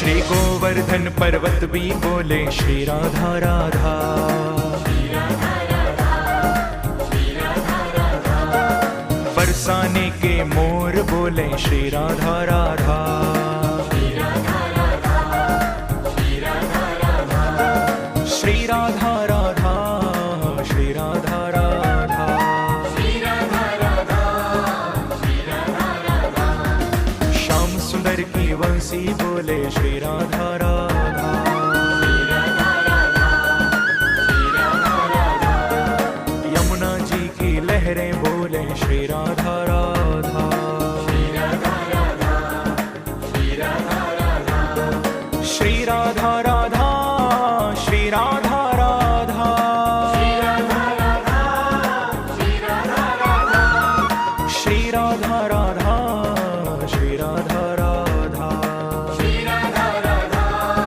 श्री गोवर्धन पर्वत भी बोले श्री राधा राधा। बरसाने के मोर बोले श्री राधा राधा। श्री राधा राधा, श्री राधा राधा, श्री राधा राधा। श्याम सुंदर की वंशी बोले श्री राधा राधा। यमुना जी की लहरें बोले श्री राधा राधा। श्री राधा